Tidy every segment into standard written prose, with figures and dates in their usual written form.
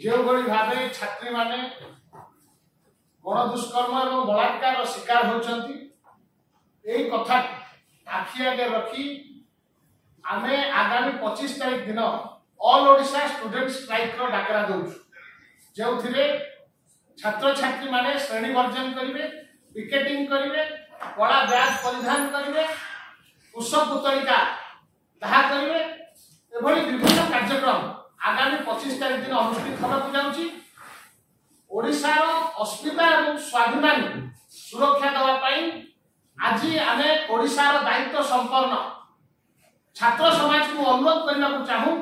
जो भाव छात्री माने गण दुष्कर्म और बलात्कार शिकार होती कथा आखि आगे रखी आमे आगामी 25 तारीख दिन ऑल ओडिशा स्टूडेंट स्ट्राइक रो डाकरा दउछु जो छात्र छात्री माने श्रेणी वर्जन करेंगे पिकेटिंग करेंगे कला बैग परिधान करेंगे पुष्प पुतलिका दाह करेंगे एभली विभिन्न कार्यक्रम आगामी 25 तारीख दिन अनुष्ठित होगा जाऊँगी ओडिशार अस्मिता और स्वाभिमान सुरक्षा देवाई आज आम ओडिशार दायित्व संपन्न छात्र समाज को अनुरोध करने को चाहूँ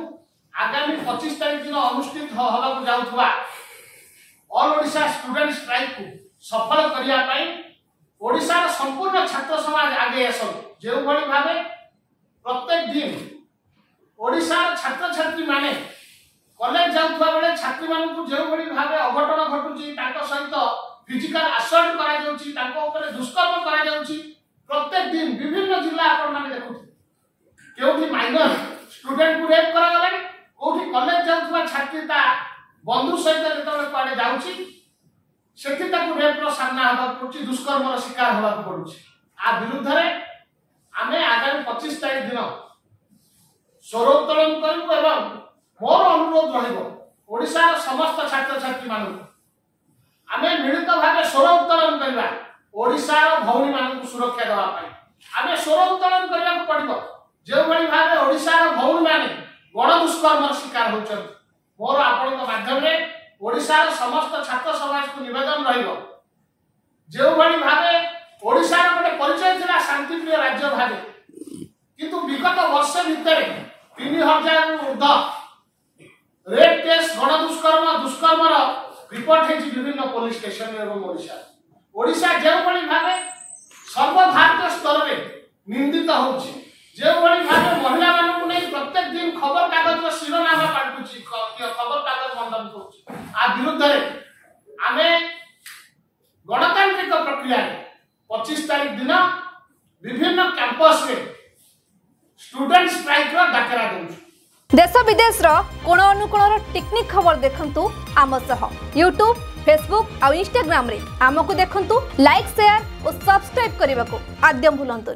आगामी 25 तारीख दिन अनुष्ठित होगा जाऊँगा ऑल ओडिशा स्टूडेंट स्ट्राइक को सफल करने ओडिशार संपूर्ण छात्र समाज आगे आस जो भाव प्रत्येक दिन ओडिशार छात्र छात्री माने कॉलेज जाऊा बेले छात्री मानू जो भाव अघटन घटुची सहित फिजिकल असल्ट कर दुष्कर्म कर प्रत्येक दिन विभिन्न जिला आपण देखुं क्योंकि माइनर स्टूडेंट को रेप करागला कौटी कॉलेज जाऊा छात्री बंधु सहित जो कड़े जाऊँगी रेप्र सामना हवा पड़ुछि दुष्कर्म शिकार हवा पड़ुछि आ विरुद्ध आम आगामी 25 तारीख दिन स्वर उत्तोलन करूँ मोर अनुरोध रहिशार समस्त छात्र छात्री मान आम मिलित भाव स्वर उत्तोलन करवा ओडिशार भौणी मान सुरक्षा देवाई आम स्वर उत्तोलन करने पड़ो जो भाव ओडिशार भौणी मैंने गण दुष्कर्म शिकार होती मोर आपण माध्यम ओडिशार समस्त छात्र समाज को निवेदन जो भाव ओडिशार गोटे परिचय था शांतिप्रिय राज्य भाव किंतु विगत वर्ष भितर 3000 ऊर्ध रेप केस गण दुष्कर्म दुष्कर्म रिपोर्ट है विभिन्न पुलिस स्टेशन एवं ओडिशा जो भाव सर्वभारतीय स्तर में निंदित हो भाव महिला मानू नहीं प्रत्येक दिन खबर कागज शिरोनामा पाल्टुची खबर कागज मंडन कर विरुद्ध आम गणतांत्रिक प्रक्रिया 25 तारीख दिन विभिन्न कैंपस में स्टूडेंट स्ट्राइक रो डाकरा दउछु देश विदेश रो कोण अनुकोण टेक्निक खबर देखंतु आम सह यूट्यूब फेसबुक और इंस्टाग्राम रे आमको देखंतु लाइक शेयर और सब्सक्राइब करने को आद्यम भूलंतु।